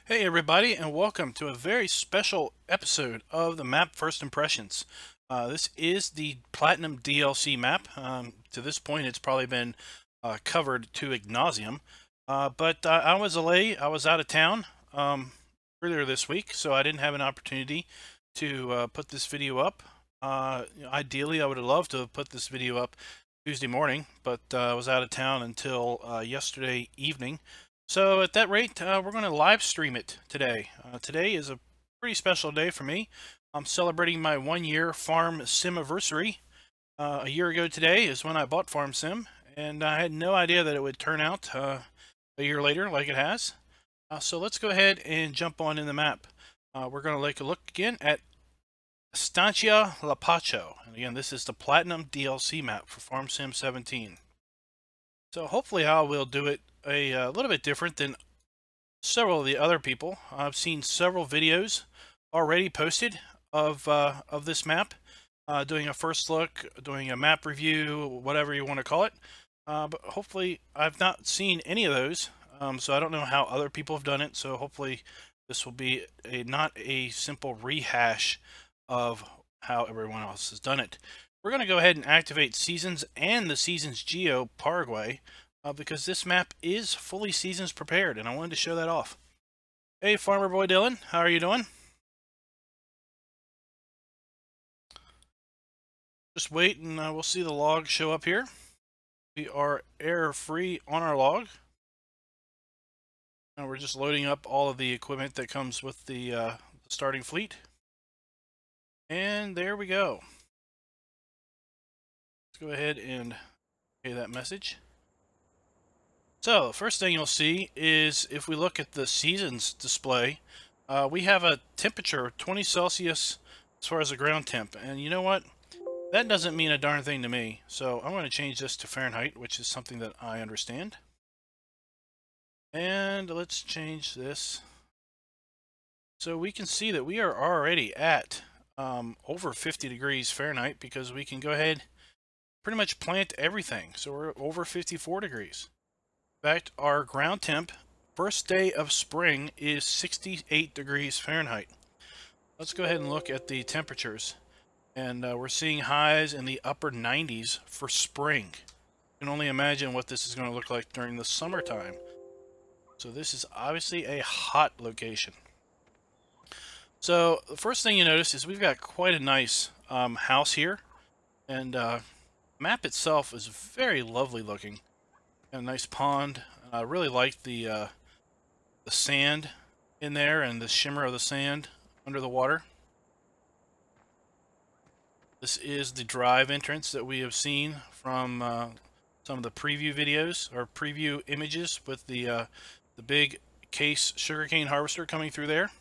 Hey everybody, and welcome to a very special episode of the map First Impressions. This is the Platinum DLC map. To this point, it's probably been covered to ad nauseum. But I was away. I was out of town earlier this week, so I didn't have an opportunity to put this video up. Ideally, I would have loved to have put this video up Tuesday morning, but I was out of town until yesterday evening. So at that rate, we're going to live stream it today. Today is a pretty special day for me. I'm celebrating my 1-year Farm Simiversary. A year ago today is when I bought Farm Sim, and I had no idea that it would turn out a year later like it has. So let's go ahead and jump on in the map. We're going to take a look again at Estancia Lapacho. And again, this is the Platinum DLC map for Farm Sim 17. So hopefully I will do it a little bit different than several of the other people. I've seen several videos already posted of this map, doing a first look, doing a map review, whatever you want to call it. But hopefully I've not seen any of those, so I don't know how other people have done it. So hopefully this will be not a simple rehash of how everyone else has done it. We're going to go ahead and activate Seasons and the Seasons Geo Paraguay, because this map is fully seasons prepared, and I wanted to show that off. Hey, Farmer Boy Dylan, how are you doing? Just wait, and we'll see the log show up here. We are error-free on our log. And we're just loading up all of the equipment that comes with the starting fleet. And there we go. Let's go ahead and okay that message. So, the first thing you'll see is if we look at the seasons display, we have a temperature of 20 Celsius as far as the ground temp. And you know what? That doesn't mean a darn thing to me. So I'm going to change this to Fahrenheit, which is something that I understand. And let's change this. So we can see that we are already at over 50 degrees Fahrenheit, because we can go ahead pretty much plant everything. So we're over 54 degrees. In fact, our ground temp, first day of spring, is 68 degrees Fahrenheit. Let's go ahead and look at the temperatures. And we're seeing highs in the upper 90s for spring. You can only imagine what this is going to look like during the summertime. So this is obviously a hot location. So the first thing you notice is we've got quite a nice house here. And map itself is very lovely looking. Got a nice pond. I really like the sand in there and the shimmer of the sand under the water. This is the drive entrance that we have seen from some of the preview videos or preview images with the big case sugarcane harvester coming through there.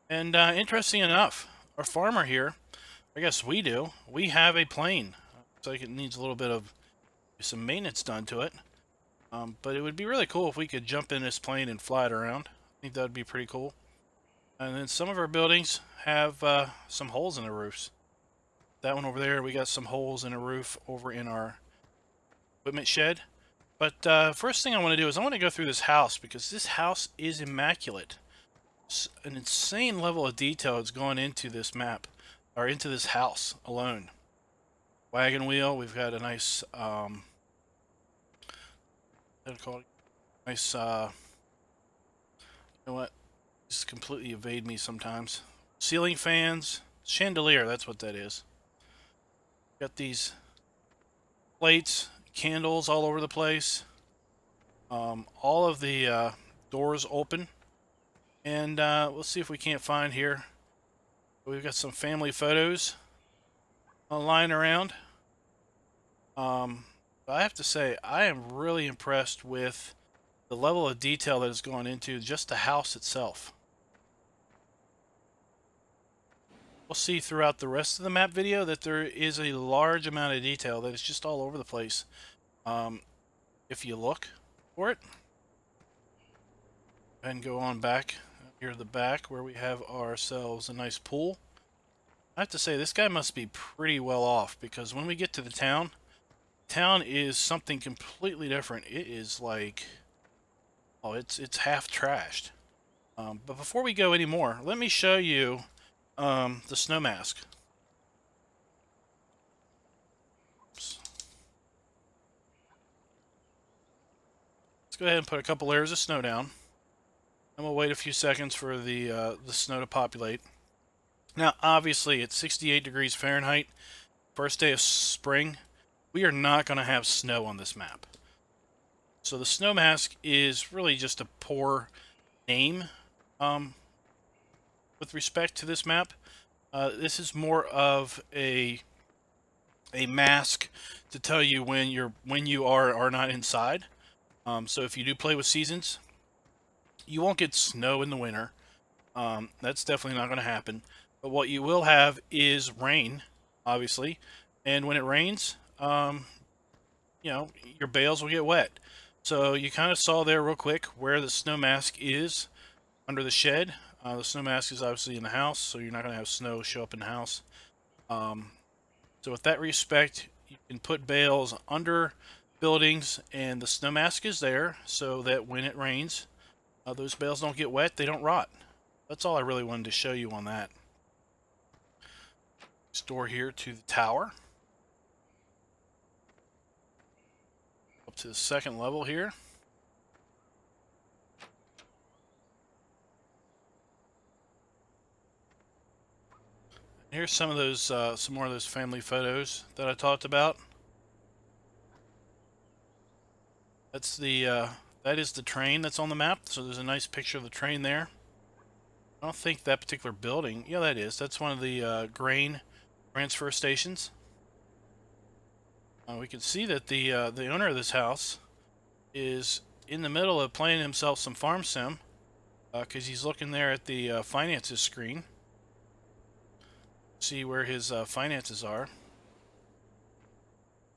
And interesting enough, our farmer here, I guess we do, we have a plane. Looks like it needs a little bit of some maintenance done to it. But it would be really cool if we could jump in this plane and fly it around. I think that would be pretty cool. And then some of our buildings have some holes in the roofs. That one over there, we got some holes in the roof over in our equipment shed. But first thing I want to do is I want to go through this house, because this house is immaculate. It's an insane level of detail that's going into this map, or into this house alone. Wagon wheel, we've got a nice, nice, you know what? Just completely evade me sometimes. Ceiling fans, chandelier, that's what that is. Got these plates, candles all over the place. All of the doors open. And let's see if we can't find here. We've got some family photos lying around. I have to say, I am really impressed with the level of detail that has gone into just the house itself. We'll see throughout the rest of the map video that there is a large amount of detail that is just all over the place. If you look for it. And go on back. Here at the back where we have ourselves a nice pool. I have to say, this guy must be pretty well off, because when we get to the town is something completely different. It is like Oh, it's half trashed. But before we go any more, let me show you the snow mask. Oops. Let's go ahead and put a couple layers of snow down. And we'll wait a few seconds for the snow to populate. Now, obviously, it's 68 degrees Fahrenheit, first day of spring. We are not going to have snow on this map. So the snow mask is really just a poor name with respect to this map. This is more of a mask to tell you when you are not inside. So if you do play with seasons, you won't get snow in the winter. That's definitely not going to happen. But what you will have is rain, obviously. And when it rains, you know, your bales will get wet. So you kind of saw there real quick where the snow mask is under the shed. The snow mask is obviously in the house, so you're not going to have snow show up in the house. So with that respect, you can put bales under buildings, and the snow mask is there so that when it rains, those bales don't get wet, they don't rot. That's all I really wanted to show you on that. Store here to the tower. Up to the second level here. Here's some of those, some more of those family photos that I talked about. That's the, that is the train that's on the map. So there's a nice picture of the train there. I don't think that particular building, yeah, that is. That's one of the grain transfer stations. We can see that the owner of this house is in the middle of playing himself some farm sim because he's looking there at the finances screen. See where his finances are.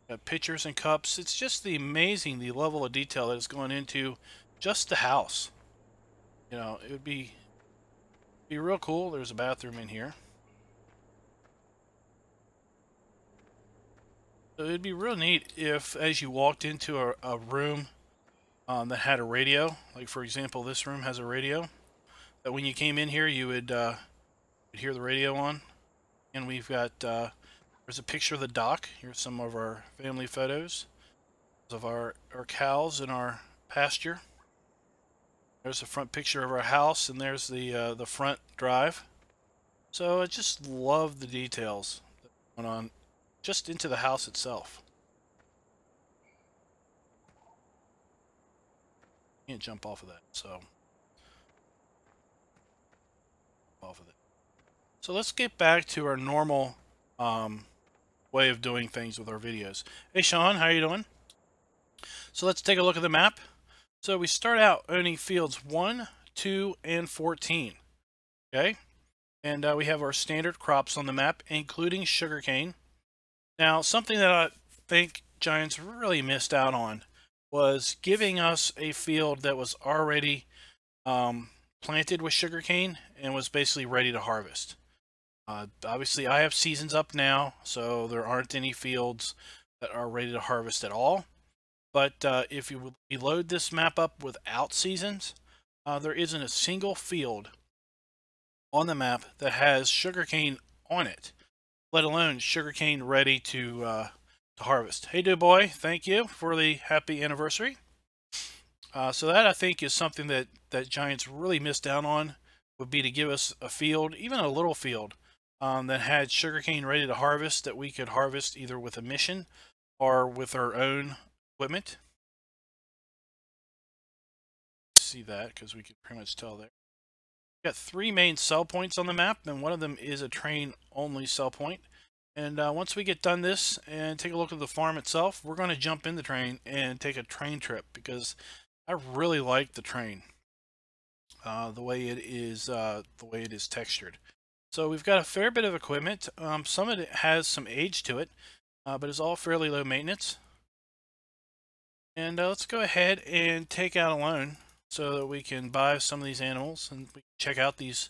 Got pitchers and cups. It's just the level of detail that is going into just the house. You know, it would be real cool. There's a bathroom in here. So it'd be real neat if, as you walked into a room that had a radio, like for example, this room has a radio, that when you came in here, you would hear the radio on. And we've got, there's a picture of the dock. Here's some of our family photos of our cows in our pasture. There's a front picture of our house, and there's the front drive. So I just love the details that went on just into the house itself. Can't jump off of that, so off of it. So let's get back to our normal way of doing things with our videos. Hey Sean, how you doing? So let's take a look at the map. So we start out owning fields 1, 2, and 14. Okay, and we have our standard crops on the map, including sugarcane. Now, something that I think Giants really missed out on was giving us a field that was already planted with sugarcane and was basically ready to harvest. Obviously, I have seasons up now, so there aren't any fields that are ready to harvest at all. But if you load this map up without seasons, there isn't a single field on the map that has sugarcane on it, let alone sugarcane ready to harvest. Hey, DoughBoy, thank you for the happy anniversary. So that, I think, is something that Giants really missed out on, would be to give us a field, even a little field, that had sugarcane ready to harvest, that we could harvest either with a mission or with our own equipment. See that, because we can pretty much tell there. We've got 3 main sell points on the map, and one of them is a train-only sell point. And once we get done this and take a look at the farm itself, we're going to jump in the train and take a train trip, because I really like the train, the way it is textured. So we've got a fair bit of equipment. Some of it has some age to it, but it's all fairly low maintenance. And let's go ahead and take out a loan so that we can buy some of these animals and we can check out these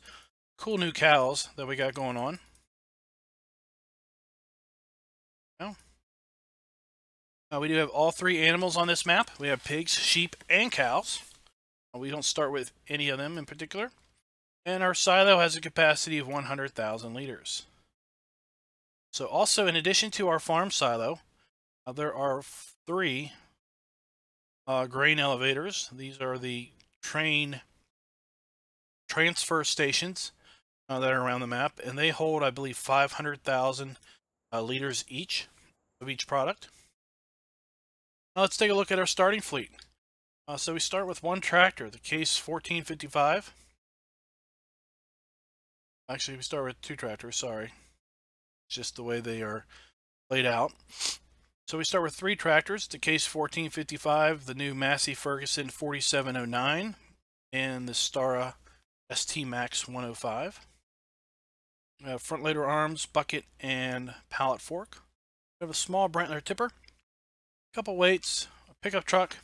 cool new cows that we got going on. We do have all 3 animals on this map. We have pigs, sheep, and cows. We don't start with any of them in particular. And our silo has a capacity of 100,000 liters. So also, in addition to our farm silo, there are 3 grain elevators. These are the train transfer stations that are around the map, and they hold, I believe, 500,000 liters each of each product. Now let's take a look at our starting fleet. So we start with 1 tractor, the Case 1455. Actually, we start with 2 tractors, sorry. It's just the way they are laid out. So we start with 3 tractors, the Case 1455, the new Massey Ferguson 4709, and the Stara ST Max 105. Front loader arms, bucket, and pallet fork. We have a small Brantler tipper, a couple weights, a pickup truck.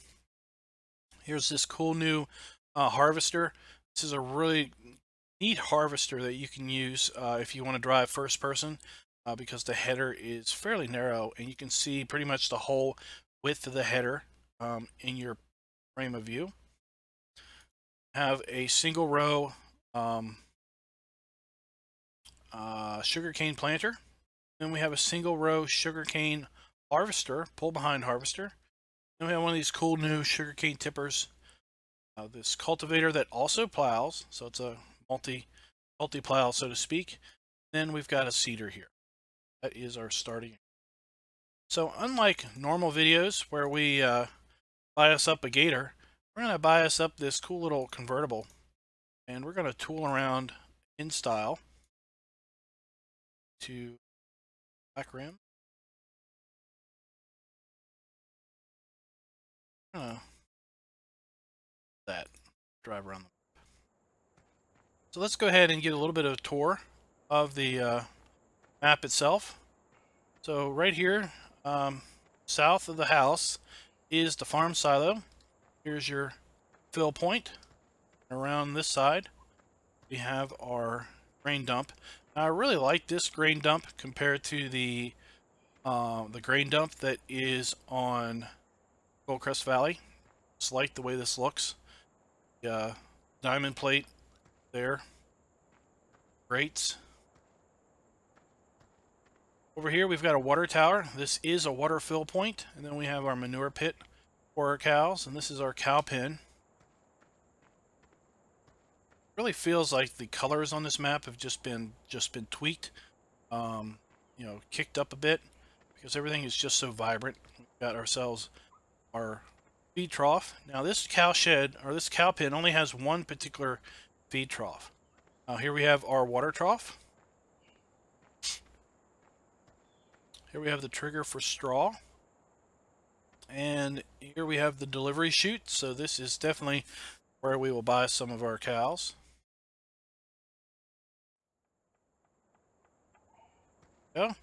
Here's this cool new harvester. This is a really neat harvester that you can use if you want to drive first person, because the header is fairly narrow and you can see pretty much the whole width of the header in your frame of view. Have a single row sugarcane planter. Then we have a single row sugarcane harvester, pull behind harvester. Then we have one of these cool new sugarcane tippers. This cultivator that also plows, so it's a multi-plow, so to speak. Then we've got a seeder here. That is our starting. So unlike normal videos where we buy us up a gator, we're going to buy us up this cool little convertible, and we're going to tool around in style to black rim. That drive around the map. So let's go ahead and get a little bit of a tour of the map itself. So right here, south of the house, is the farm silo. Here's your fill point. Around this side, we have our grain dump. Now, I really like this grain dump compared to the grain dump that is on Goldcrest Valley. Just like the way this looks. The diamond plate there. Grates. Over here we've got a water tower. This is a water fill point, and then we have our manure pit for our cows, and this is our cow pen. Really feels like the colors on this map have just been tweaked, you know, kicked up a bit, because everything is just so vibrant. We've got ourselves our feed trough. Now this cow shed, or this cow pen, only has one particular feed trough. Here we have our water trough. Here we have the trigger for straw. And here we have the delivery chute. So this is definitely where we will buy some of our cows. Go.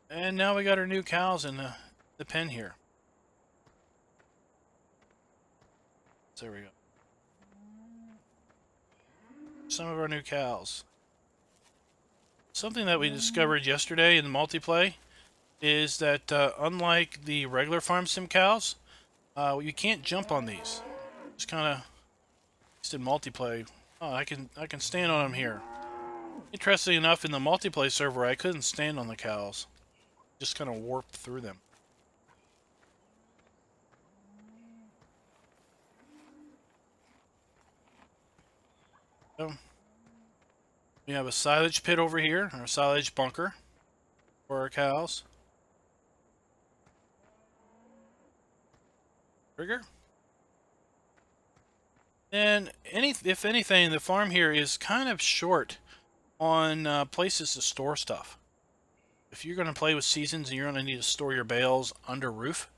And now we got our new cows in the pen here. So there we go. Some of our new cows. Something that we discovered yesterday in the multiplay is that unlike the regular farm sim cows, you can't jump on these. Just kind of, just in multiplay, oh, I can stand on them here. Interestingly enough, in the multiplay server, I couldn't stand on the cows. Just kind of warped through them. So, we have a silage pit over here, or a silage bunker for our cows. Trigger. And if anything, the farm here is kind of short on places to store stuff. If you're going to play with seasons and you're going to need to store your bales under roof,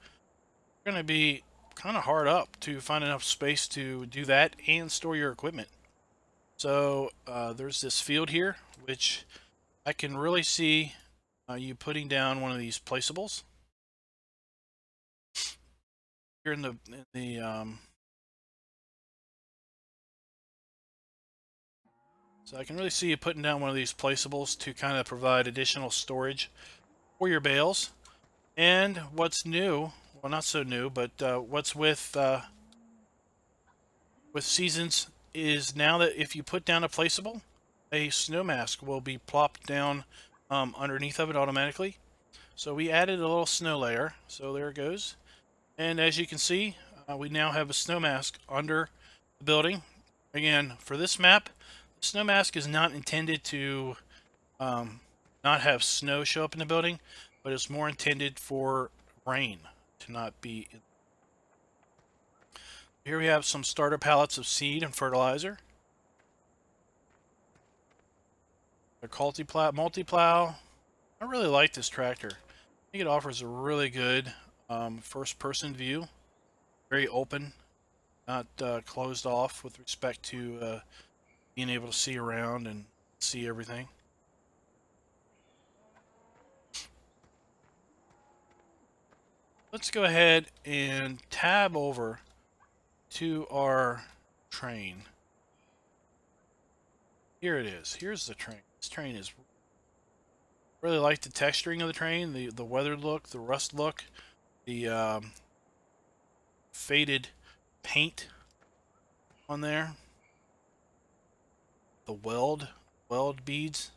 you're going to be kind of hard up to find enough space to do that and store your equipment. So there's this field here, which I can really see you putting down one of these placeables. Here in the so I can really see you putting down one of these placeables to kind of provide additional storage for your bales. And what's new, well, not so new, but what's with with seasons is now that if you put down a placeable, a snow mask will be plopped down underneath of it automatically. So we added a little snow layer, so there it goes. And as you can see, we now have a snow mask under the building. Again, for this map, the snow mask is not intended to not have snow show up in the building, but it's more intended for rain to not be. Here we have some starter pallets of seed and fertilizer. A multi-plow. I really like this tractor. I think it offers a really good first-person view. Very open, not closed off with respect to being able to see around and see everything. Let's go ahead and tab over to our train. Here it is. Here's the train. This train is really like the texturing of the train, the weathered look, the rust look, the faded paint on there, the weld beads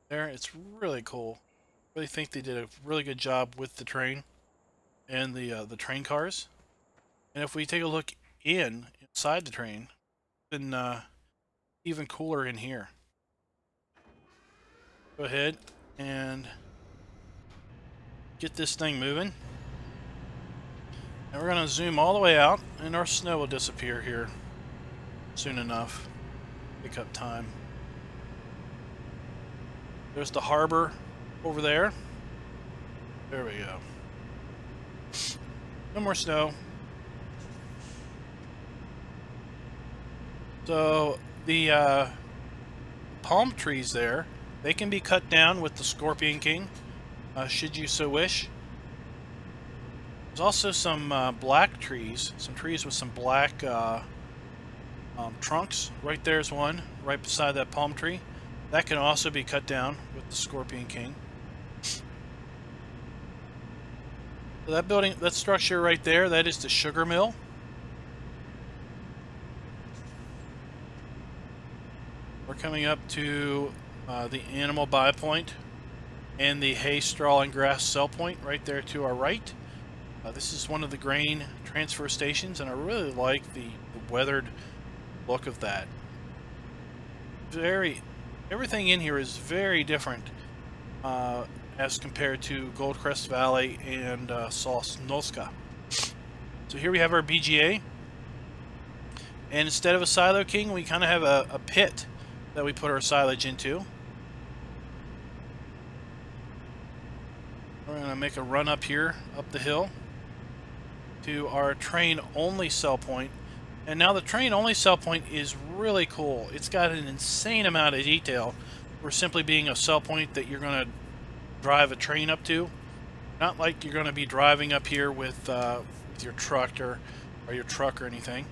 there. It's really cool. Really think they did a really good job with the train and the train cars. And if we take a look inside the train, then even cooler in here. Go ahead and get this thing moving. And we're going to zoom all the way out, and our snow will disappear here soon enough. Pick up time. There's the harbor over there. There we go. No more snow. So the palm trees there, they can be cut down with the Scorpion King, should you so wish. There's also some black trees, some trees with some black trunks. Right there's one, right beside that palm tree. That can also be cut down with the Scorpion King. So that building, that structure right there, that is the sugar mill. We're coming up to the animal buy point and the hay, straw, and grass sell point right there to our right. This is one of the grain transfer stations, and I really like the weathered look of that. Everything in here is very different as compared to Goldcrest Valley and Sosnolska. So here we have our BGA, and instead of a silo king, we kind of have a pit that we put our silage into. We're going to make a run up here, up the hill, to our train-only sell point. And now the train-only sell point is really cool. It's got an insane amount of detail for simply being a sell point that you're going to drive a train up to. Not like you're going to be driving up here with your tractor or your truck or anything.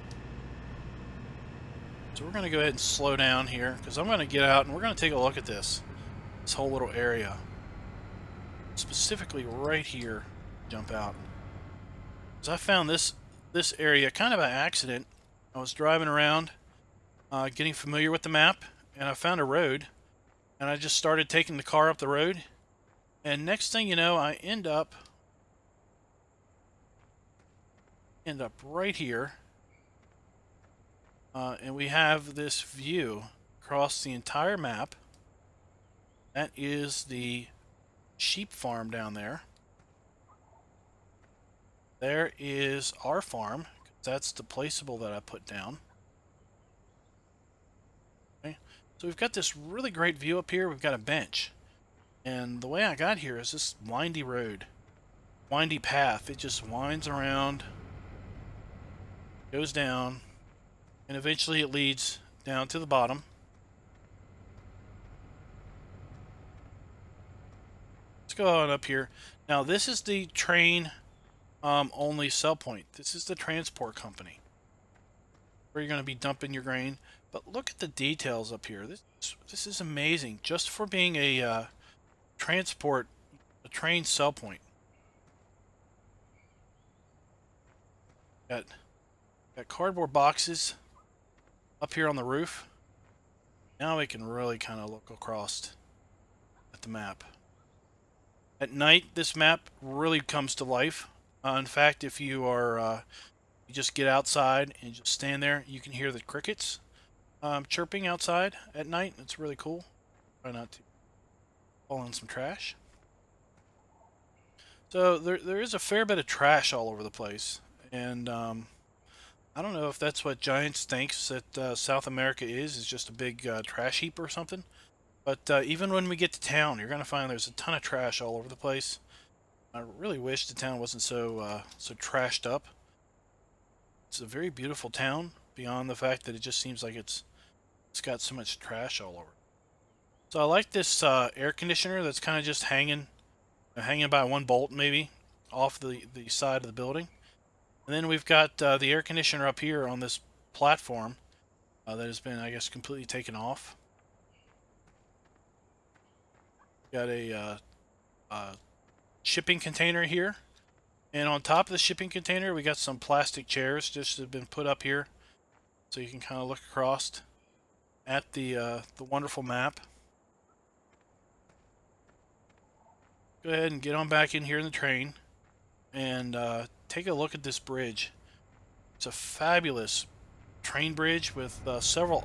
So we're going to go ahead and slow down here, because I'm going to get out and we're going to take a look at this whole little area. Specifically right here, jump out. So I found this area kind of by accident. I was driving around, getting familiar with the map, and I found a road, and I just started taking the car up the road, and next thing you know, I end up right here, and we have this view across the entire map. That is the sheep farm down there. There is our farm. That's the placeable that I put down. Okay. So we've got this really great view up here. We've got a bench. And the way I got here is this windy road. Windy path. It just winds around, goes down, and eventually it leads down to the bottom. Let's go on up here. Now this is the train only sell point. This is the transport company where you're going to be dumping your grain. But look at the details up here. This is amazing, just for being a train sell point. Got cardboard boxes up here on the roof. Now we can really kind of look across at the map. At night, this map really comes to life. In fact, if you are you just get outside and just stand there, you can hear the crickets chirping outside at night. It's really cool. Try not to fall in some trash. So there is a fair bit of trash all over the place, and I don't know if that's what Giants thinks that South America is just a big trash heap or something. But even when we get to town, you're going to find there's a ton of trash all over the place. I really wish the town wasn't so trashed up. It's a very beautiful town, beyond the fact that it just seems like it's got so much trash all over. So I like this air conditioner that's kind of just hanging by one bolt maybe off the side of the building. And then we've got the air conditioner up here on this platform that has been, I guess, completely taken off. Got a shipping container here, and on top of the shipping container we got some plastic chairs just have been put up here, so you can kind of look across at the wonderful map. Go ahead and get on back in here in the train and take a look at this bridge. It's a fabulous train bridge with several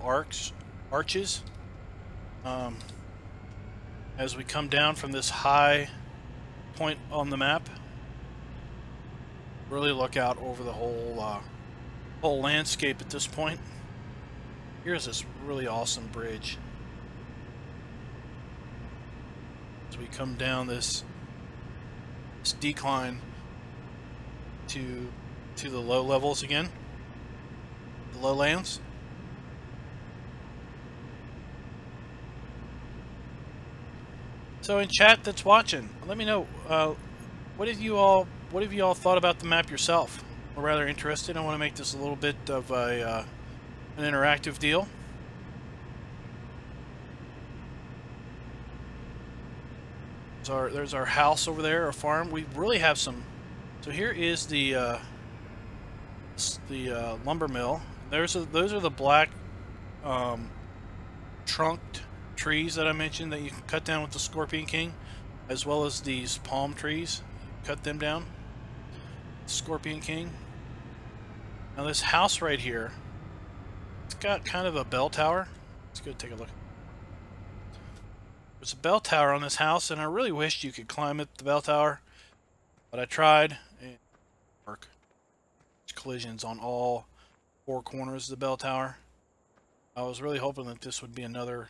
arches. As we come down from this high point on the map, really look out over the whole landscape at this point. Here's this really awesome bridge. As we come down this decline to the low levels again, the lowlands. So in chat that's watching, let me know what have you all thought about the map yourself? We're rather interested. I want to make this a little bit of an interactive deal. There's our house over there, our farm. We really have some. So here is the lumber mill. Those are the black trunked trees that I mentioned that you can cut down with the Scorpion King, as well as these palm trees. Cut them down. Scorpion King. Now this house right here, it's got kind of a bell tower. Let's go take a look. There's a bell tower on this house, and I really wished you could climb it, the bell tower, but I tried and it didn't work. There's collisions on all four corners of the bell tower. I was really hoping that this would be another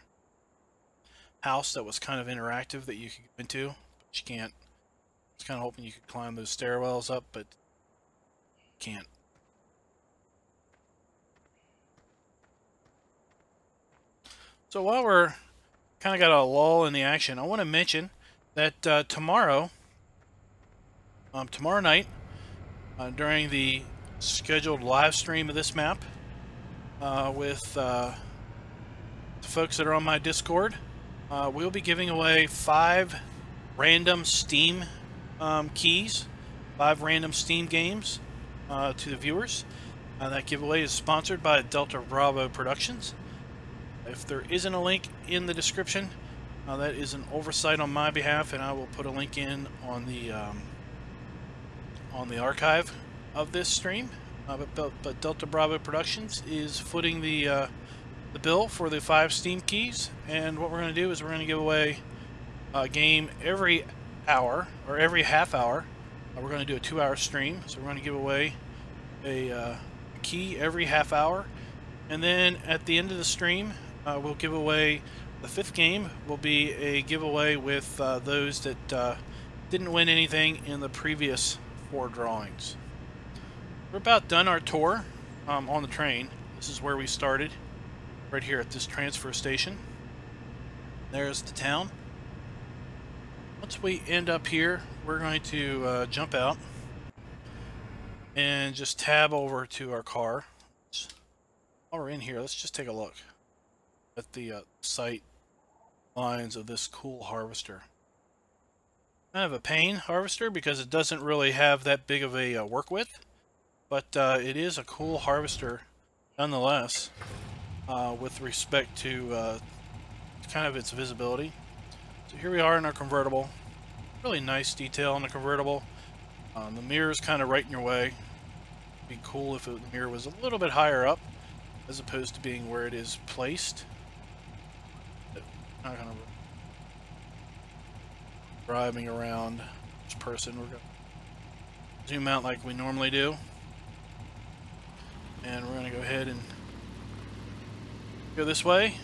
house that was kind of interactive that you could go into, but you can't. I was kind of hoping you could climb those stairwells up, but can't. So while we're kind of got a lull in the action, I want to mention that tomorrow night, during the scheduled live stream of this map with the folks that are on my Discord, we'll be giving away 5 random Steam keys, 5 random Steam games to the viewers. That giveaway is sponsored by Delta Bravo Productions. If there isn't a link in the description, that is an oversight on my behalf, and I will put a link in on the archive of this stream. But Delta Bravo Productions is footing the bill for the 5 Steam keys, and what we're going to do is we're going to give away a game every hour, or every half hour. We're going to do a 2-hour stream, so we're going to give away a key every half hour, and then at the end of the stream, we'll give away the 5th game. Will be a giveaway with those that didn't win anything in the previous 4 drawings. We're about done our tour on the train. This is where we started, right here at this transfer station. There's the town. Once we end up here, we're going to jump out and just tab over to our car. While we're in here, let's just take a look at the sight lines of this cool harvester. Kind of a pain harvester because it doesn't really have that big of a work width, but it is a cool harvester nonetheless. with respect to kind of its visibility. So here we are in our convertible. Really nice detail on the convertible. The mirror is kind of right in your way. It'd be cool if the mirror was a little bit higher up as opposed to being where it is placed. Not gonna driving around this person. We're gonna zoom out like we normally do, and we're gonna go ahead and go this way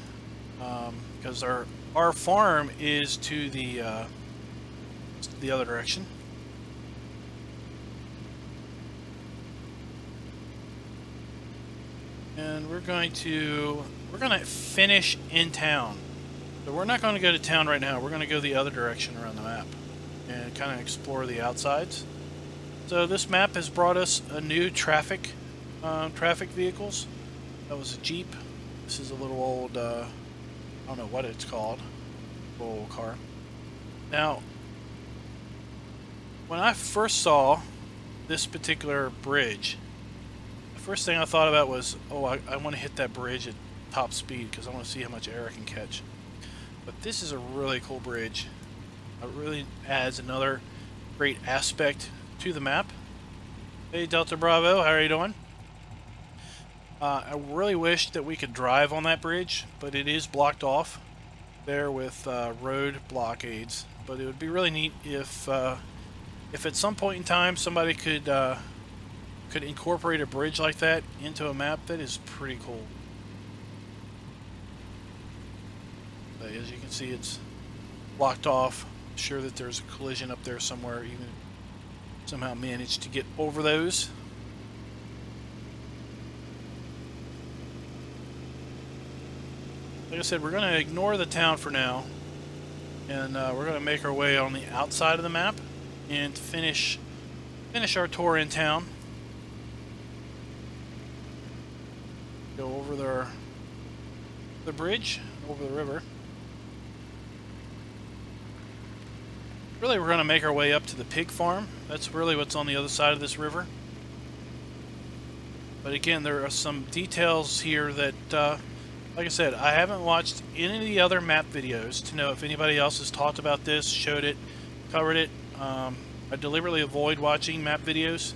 because our farm is to the other direction. And we're gonna finish in town. So we're not going to go to town right now. We're going to go the other direction around the map and kind of explore the outsides. So this map has brought us a new traffic vehicles. That was a Jeep. This is a little old, I don't know what it's called, old car. Now, when I first saw this particular bridge, the first thing I thought about was, oh, I want to hit that bridge at top speed because I want to see how much air I can catch. But this is a really cool bridge. It really adds another great aspect to the map. Hey Delta Bravo, how are you doing? I really wish that we could drive on that bridge, but it is blocked off there with road blockades. But it would be really neat if at some point in time somebody could incorporate a bridge like that into a map. That is pretty cool. As you can see, it's blocked off. I'm sure that there's a collision up there somewhere, even somehow managed to get over those. Like I said, we're going to ignore the town for now, and we're going to make our way on the outside of the map and finish our tour in town. Go over the bridge, over the river. Really, we're going to make our way up to the pig farm. That's really what's on the other side of this river. But again, there are some details here that, like I said, I haven't watched any of the other map videos to know if anybody else has talked about this, showed it, covered it. I deliberately avoid watching map videos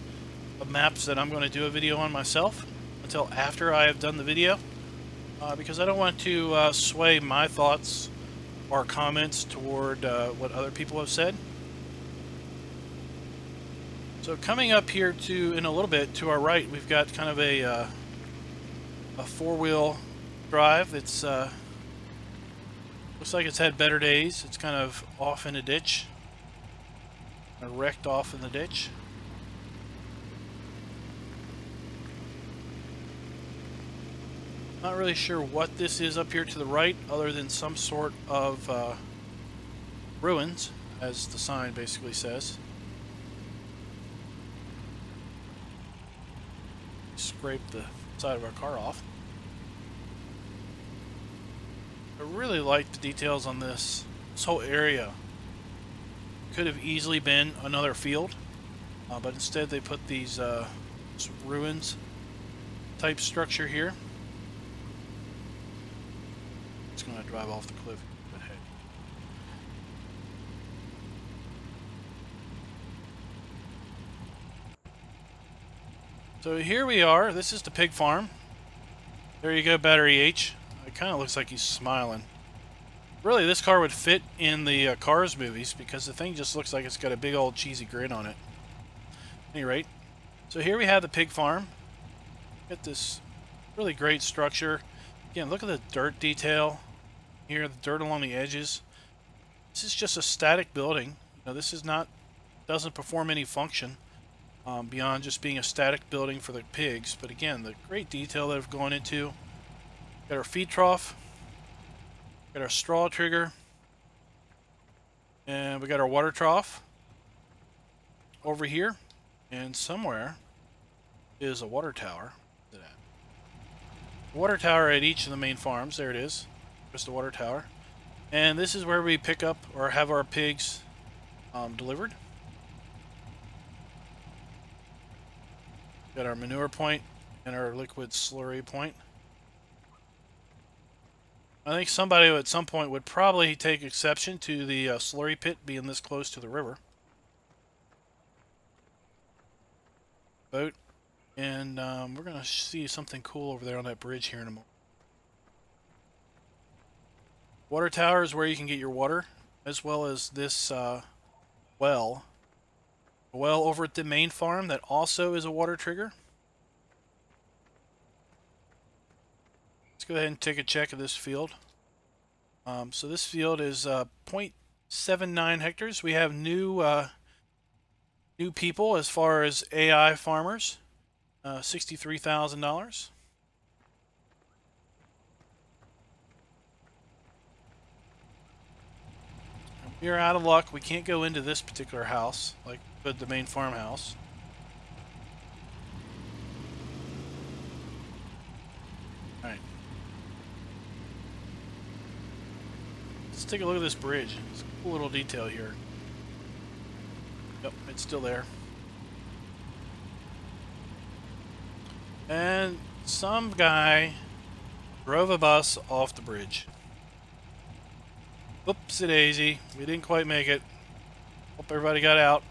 of maps that I'm going to do a video on myself until after I have done the video, because I don't want to sway my thoughts or comments toward what other people have said. So coming up here in a little bit to our right, we've got kind of a four-wheel drive. It's looks like it's had better days. It's kind of off in a ditch, wrecked off in the ditch. Not really sure what this is up here to the right, other than some sort of ruins, as the sign basically says. Scrape the side of our car off. I really like the details on this whole area. Could have easily been another field, but instead they put these ruins type structure here. It's going to drive off the cliff, but hey. So here we are. This is the pig farm. There you go, Battery H. It kind of looks like he's smiling. Really, this car would fit in the Cars movies because the thing just looks like it's got a big old cheesy grin on it. At any rate, so here we have the pig farm. Got this really great structure. Again, look at the dirt detail here, the dirt along the edges. This is just a static building. Now, this is not, doesn't perform any function beyond just being a static building for the pigs. But again, the great detail that have gone into. Got our feed trough, got our straw trigger, and we got our water trough over here, and somewhere is a water tower. Water tower at each of the main farms. There it is. There's the water tower. And this is where we pick up or have our pigs delivered. Got our manure point and our liquid slurry point. I think somebody at some point would probably take exception to the slurry pit being this close to the river. Boat. And we're going to see something cool over there on that bridge here in a moment. Water tower is where you can get your water, as well as this well. A well over at the main farm that also is a water trigger. Let's go ahead and take a check of this field. So this field is 0.79 hectares. We have new people as far as AI farmers. $63,000. We are out of luck. We can't go into this particular house, like the main farmhouse. All right. Let's take a look at this bridge. It's a cool little detail here. Yep, it's still there. And some guy drove a bus off the bridge. Oopsie daisy. We didn't quite make it. Hope everybody got out.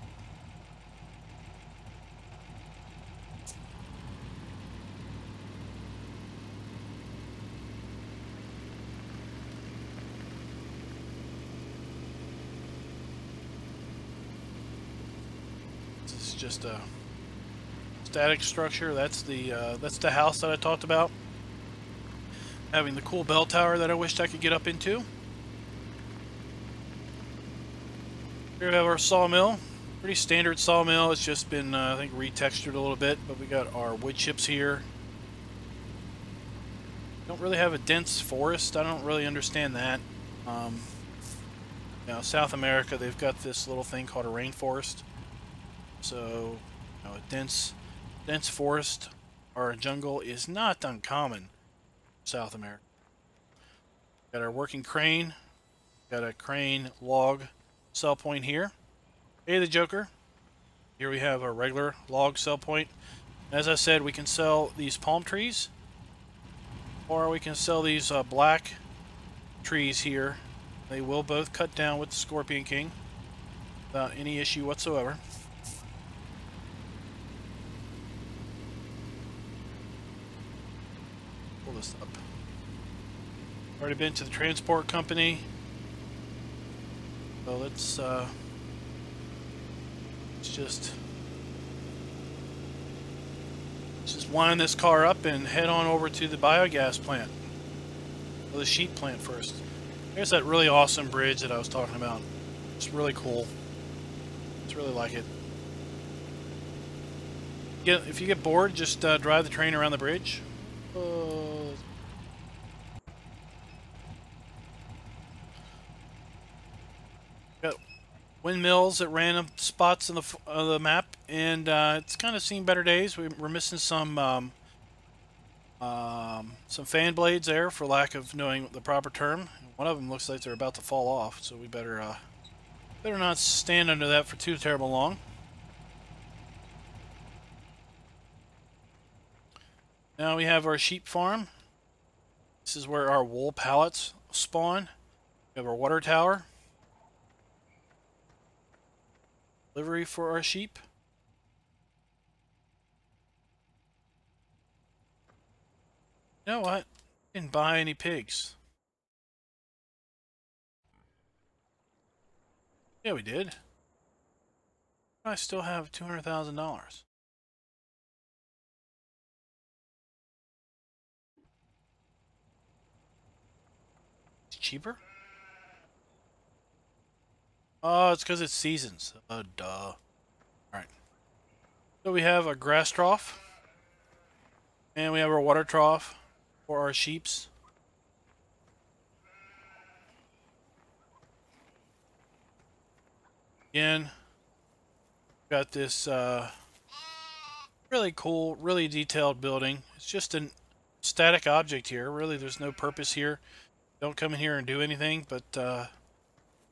This is just a static structure. That's the house that I talked about. Having the cool bell tower that I wished I could get up into. Here we have our sawmill. Pretty standard sawmill. It's just been, I think, retextured a little bit. But we got our wood chips here. Don't really have a dense forest. I don't really understand that. You know, South America, they've got this little thing called a rainforest. So, you know, a dense forest or a jungle is not uncommon in South America. Got our working crane. Got a crane log sell point here. Hey, the Joker. Here we have a regular log sell point. As I said, we can sell these palm trees, or we can sell these black trees here. They will both cut down with the Scorpion King without any issue whatsoever. Pull this up. Already been to the transport company. So let's just wind this car up and head on over to the biogas plant. Or the sheep plant first. There's that really awesome bridge that I was talking about. It's really cool. It's really like it. If you get bored, just drive the train around the bridge. Got windmills at random spots in the map, and it's kind of seen better days. We're missing some fan blades there, for lack of knowing the proper term. One of them looks like they're about to fall off, so we better not stand under that for too terrible long. Now we have our sheep farm. This is where our wool pallets spawn. We have our water tower. Livery for our sheep. You know what? Didn't buy any pigs. Yeah, we did. I still have $200,000. It's cheaper? Oh, it's because it's seasons. Oh, duh. Alright. So we have a grass trough. And we have our water trough for our sheeps. Again, got this really cool, really detailed building. It's just a static object here. Really, there's no purpose here. Don't come in here and do anything, but the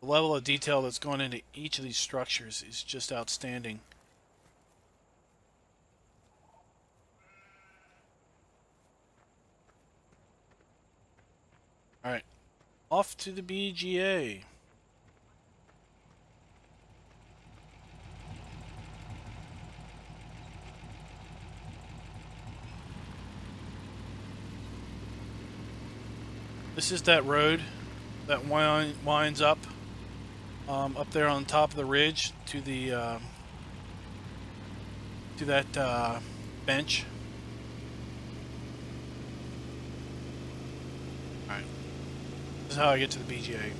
level of detail that's gone into each of these structures is just outstanding. Alright, Off to the BGA. This is that road that winds up there on top of the ridge to the to that bench. All right, this is how I get to the BGA.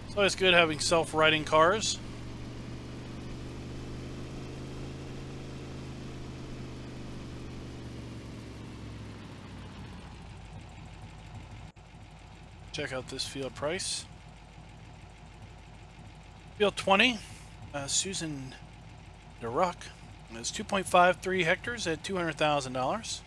It's always good having self-riding cars. Check out this field price. Field 20, Susan DeRuck. It's 2.53 hectares at $200,000.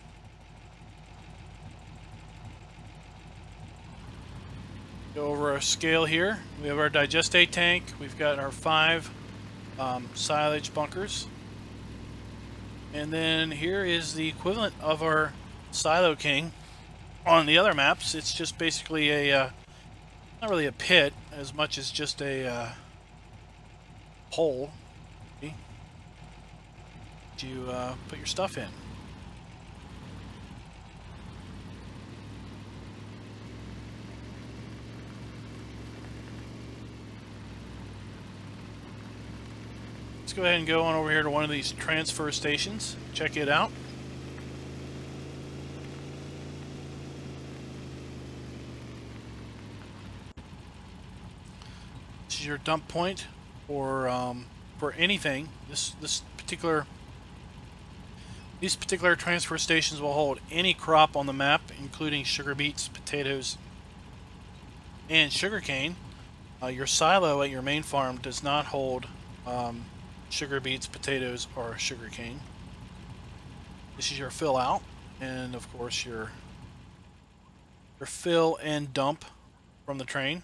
Go over our scale here. We have our digestate tank. We've got our 5 silage bunkers. And then here is the equivalent of our Silo King. On the other maps, it's just basically a, not really a pit, as much as just a hole. See? You put your stuff in. Let's go ahead and go on over here to one of these transfer stations. Check it out. Your dump point for anything. These particular transfer stations will hold any crop on the map, including sugar beets, potatoes, and sugarcane. Your silo at your main farm does not hold sugar beets, potatoes, or sugarcane. This is your fill out, and of course your fill and dump from the train.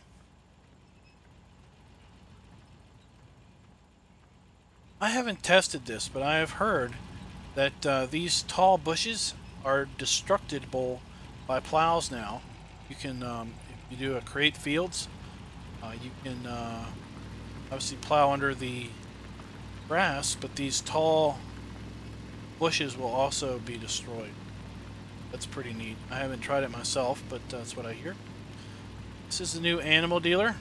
I haven't tested this, but I have heard that these tall bushes are destructible by plows now. You can, if you do a create fields, you can obviously plow under the grass, but these tall bushes will also be destroyed. That's pretty neat. I haven't tried it myself, but that's what I hear. This is the new animal dealer.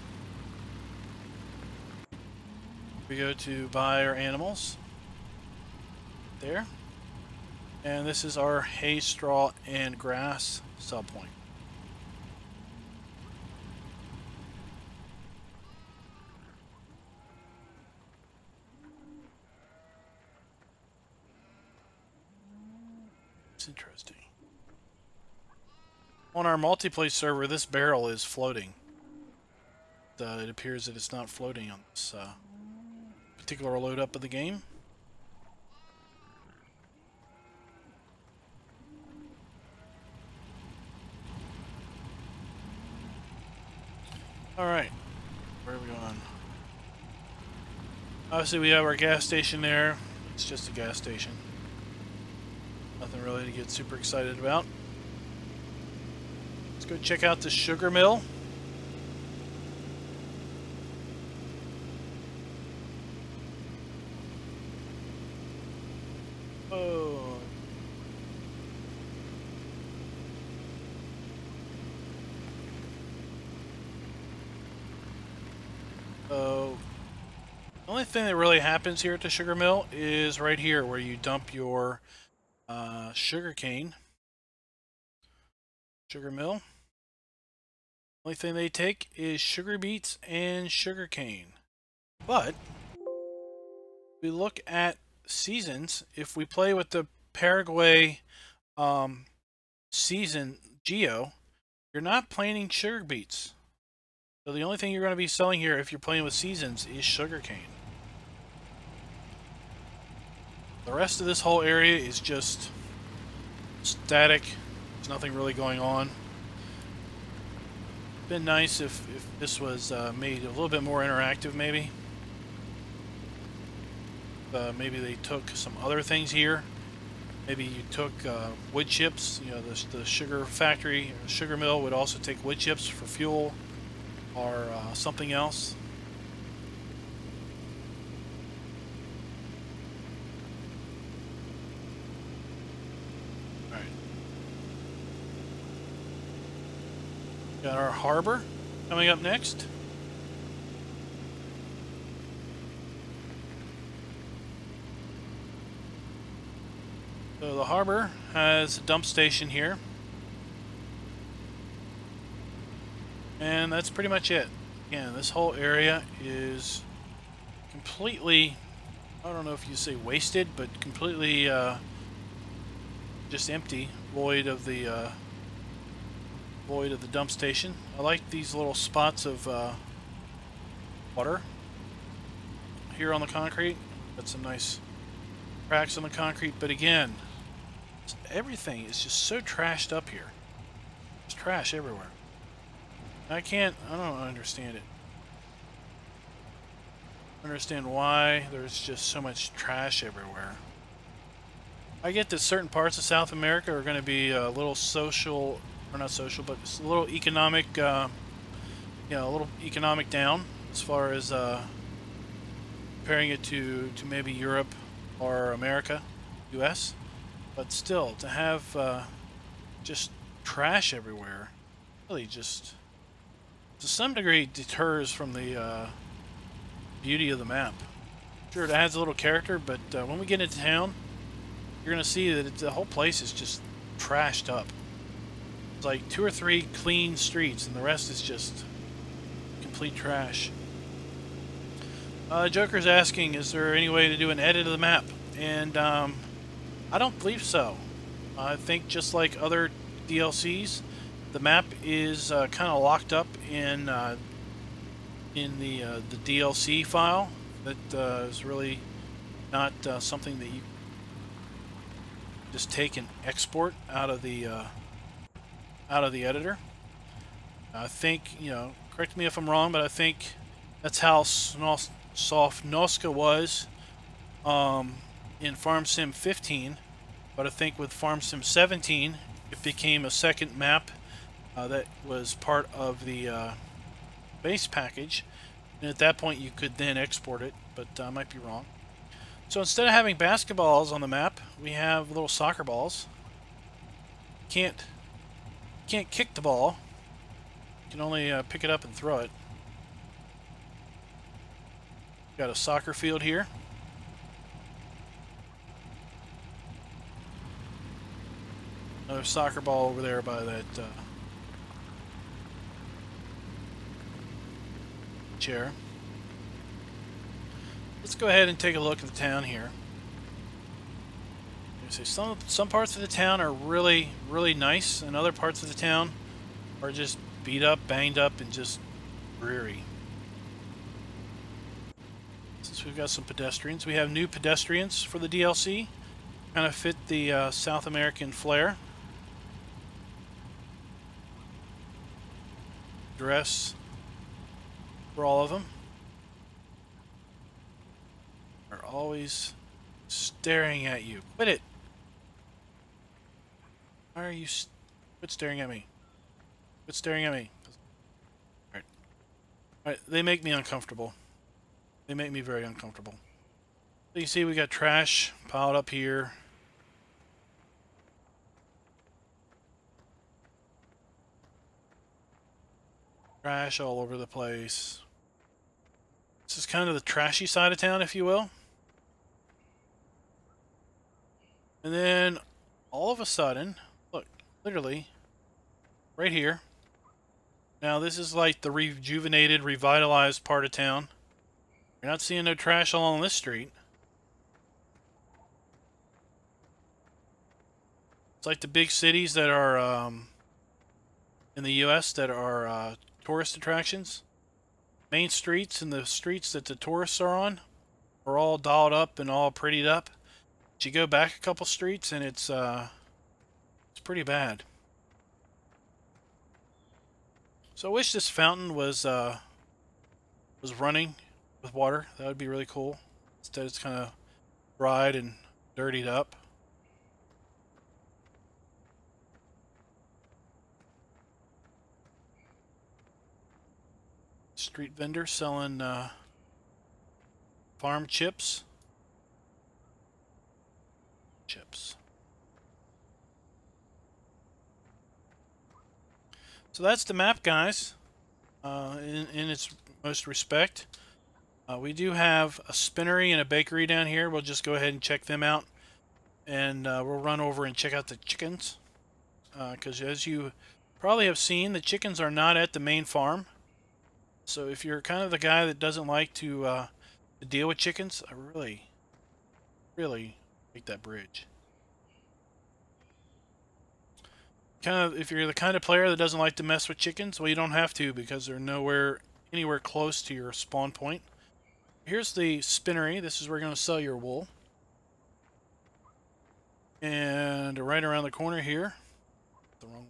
We go to buy our animals there, and this is our hay, straw, and grass sell point. It's interesting. On our multiplayer server, this barrel is floating. It appears that it's not floating on this particular load up of the game. Alright, where are we going? Obviously we have our gas station there. It's just a gas station. Nothing really to get super excited about. Let's go check out the sugar mill. Oh. So, the only thing that really happens here at the sugar mill is right here where you dump your sugar cane. Sugar mill. Only thing they take is sugar beets and sugar cane. But we look at seasons. If we play with the Paraguay season geo, you're not planting sugar beets. So the only thing you're going to be selling here if you're playing with seasons is sugar cane. The rest of this whole area is just static. There's nothing really going on. Been nice if this was made a little bit more interactive, maybe. maybe they took some other things here. Maybe you took wood chips. You know, the sugar factory, sugar mill would also take wood chips for fuel, or something else. All right. Got our harbor coming up next. So the harbor has a dump station here. And that's pretty much it. Again, this whole area is completely, I don't know if you say wasted, but completely just empty, void of the dump station. I like these little spots of water here on the concrete. Got some nice cracks on the concrete, but again, everything is just so trashed up here. There's trash everywhere. I don't understand it. I understand why there's just so much trash everywhere. I get that certain parts of South America are going to be a little social, or not social, but it's a little economic, a little economic down as far as comparing it to maybe Europe or America, U.S. But still, to have just trash everywhere, really just, to some degree, deters from the beauty of the map. Sure, it adds a little character, but when we get into town, you're going to see that the whole place is just trashed up. It's like 2 or 3 clean streets, and the rest is just complete trash. Joker's asking, is there any way to do an edit of the map? And I don't believe so. I think just like other DLCs, the map is kind of locked up in the DLC file. That is really not something that you just take and export out of the editor. I think, correct me if I'm wrong, but I think that's how Sofnoska was in Farm Sim 15, but I think with Farm Sim 17 it became a second map that was part of the base package, and at that point you could then export it, but I might be wrong. So instead of having basketballs on the map, we have little soccer balls. Can't kick the ball, you can only pick it up and throw it. Got a soccer field here. Another soccer ball over there by that chair. Let's go ahead and take a look at the town here. Some parts of the town are really, really nice, and other parts of the town are just beat up, banged up, and just dreary. Since we've got some pedestrians, we have new pedestrians for the DLC. Kind of fit the South American flair. Dress for all of them. Are always staring at you. Quit it! Why are you quit staring at me? Quit staring at me. Alright. Alright, they make me uncomfortable. They make me very uncomfortable. So you see we got trash piled up here. Trash all over the place. This is kind of the trashy side of town, if you will. And then, all of a sudden, look, literally, right here. Now, this is like the rejuvenated, revitalized part of town. You're not seeing no trash along this street. It's like the big cities that are in the U.S. that are tourist attractions. Main streets and the streets that the tourists are on are all dolled up and all prettied up. But you go back a couple streets and it's pretty bad. So I wish this fountain was running with water. That would be really cool. Instead, it's kind of dried and dirtied up. Street vendor selling farm chips. So that's the map, guys, in its most respect. We do have a spinnery and a bakery down here. We'll just go ahead and check them out. And we'll run over and check out the chickens. Because as you probably have seen, the chickens are not at the main farm. So if you're kind of the guy that doesn't like to deal with chickens, I really like that bridge. If you're the kind of player that doesn't like to mess with chickens, well, you don't have to, because they're anywhere close to your spawn point. Here's the spinnery. This is where you're going to sell your wool. And right around the corner here, the wrong.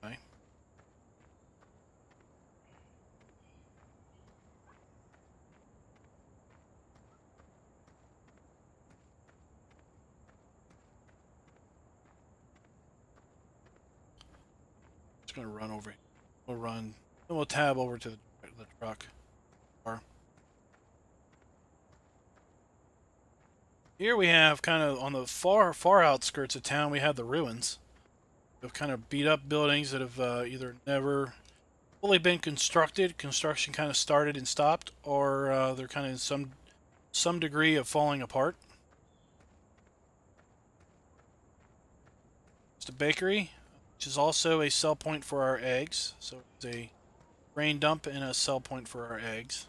Okay. Just going to run over. We'll run. Then we'll tab over to the truck. Here we have, kind of on the far outskirts of town, we have the ruins of kind of beat up buildings that have either never fully been constructed. Construction kind of started and stopped, or they're kind of in some degree of falling apart. It's a bakery, which is also a sell point for our eggs. So it's a grain dump and a sell point for our eggs.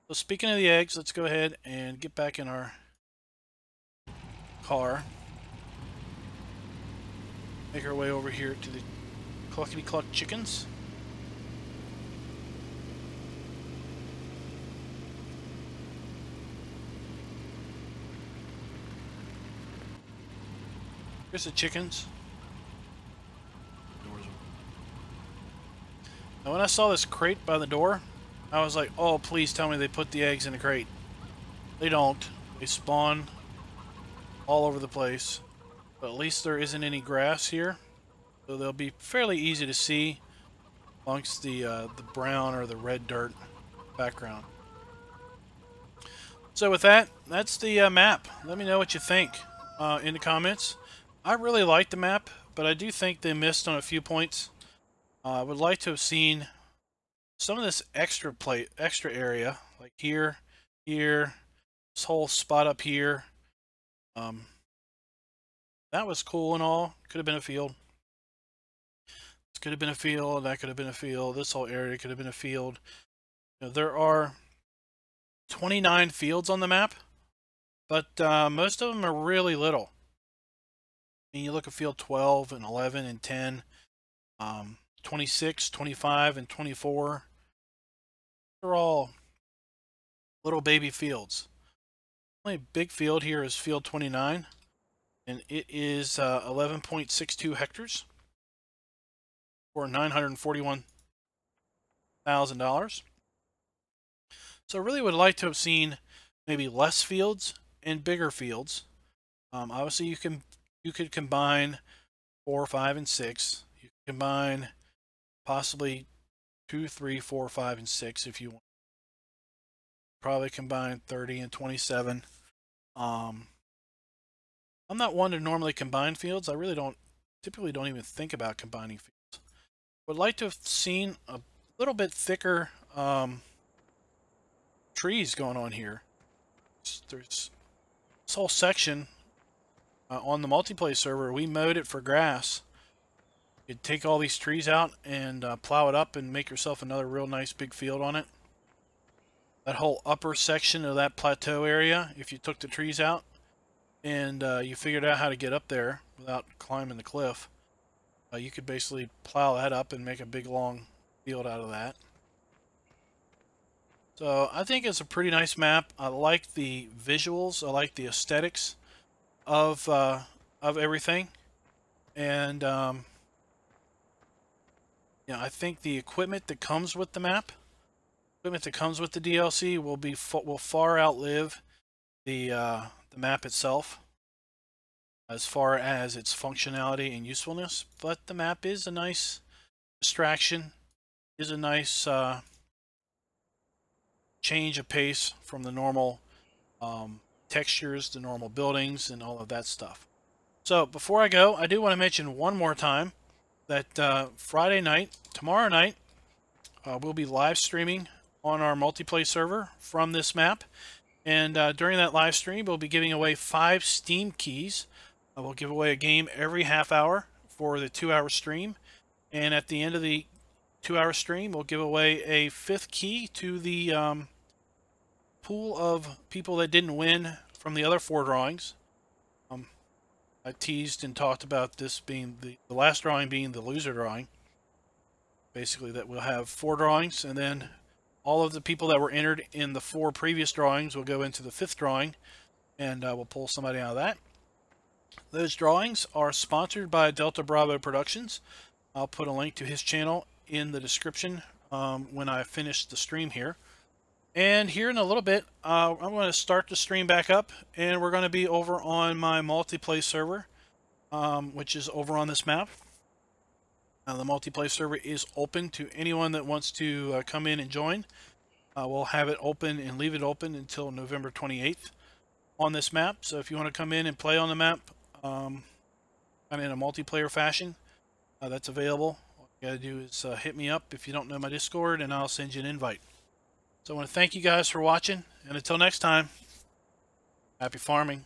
So speaking of the eggs, let's go ahead and get back in our car. Make our way over here to the Cluckety Cluck chickens. Here's the chickens. Now when I saw this crate by the door, I was like, oh, please tell me they put the eggs in the crate. They don't. They spawn all over the place. But at least there isn't any grass here. So they'll be fairly easy to see amongst the brown or the red dirt background. So with that, that's the map. Let me know what you think in the comments. I really like the map, but I do think they missed on a few points. I would like to have seen some of this extra area, like here, this whole spot up here. That was cool and all. Could have been a field. This could have been a field. That could have been a field. This whole area could have been a field. You know, there are 29 fields on the map, but most of them are really little. I mean, you look at field 12 and 11 and 10, 26, 25, and 24. They're all little baby fields. The only big field here is field 29, and it is 11.62 hectares for $941,000. So I really would like to have seen maybe less fields and bigger fields. Obviously, you could combine 4, 5, and 6. You can combine possibly 2, 3, 4, 5, and 6 if you want. Probably combine 30 and 27. I'm not one to normally combine fields. I really typically don't even think about combining fields. Would like to have seen a little bit thicker trees going on here. There's this whole section on the multiplayer server. We mowed it for grass. You'd take all these trees out and plow it up and make yourself another real nice big field on it. That whole upper section of that plateau area, if you took the trees out and you figured out how to get up there without climbing the cliff, you could basically plow that up and make a big long field out of that. So I think it's a pretty nice map. I like the visuals. I like the aesthetics of everything, and yeah, I think the equipment that comes with the map equipment that comes with the DLC will far outlive the map itself as far as its functionality and usefulness. But the map is a nice distraction, is a nice change of pace from the normal textures, the normal buildings, and all of that stuff. So before I go, I do want to mention one more time that Friday night, tomorrow night, we'll be live streaming on our multiplayer server from this map. And during that live stream, we'll be giving away 5 Steam keys. We'll give away a game every half hour for the 2-hour stream. And at the end of the 2-hour stream, we'll give away a 5th key to the pool of people that didn't win from the other 4 drawings. I teased and talked about this being the last drawing being the loser drawing. Basically, that we'll have 4 drawings, and then all of the people that were entered in the 4 previous drawings will go into the 5th drawing, and we'll pull somebody out of that. Those drawings are sponsored by Delta Bravo Productions. I'll put a link to his channel in the description when I finish the stream here. And here in a little bit, I'm going to start the stream back up, and we're going to be over on my multiplayer server, which is over on this map. The multiplayer server is open to anyone that wants to come in and join. We'll have it open and leave it open until November 28th on this map. So if you want to come in and play on the map kind of in a multiplayer fashion, that's available. All you got to do is hit me up if you don't know my Discord, and I'll send you an invite. So I want to thank you guys for watching, and until next time, happy farming.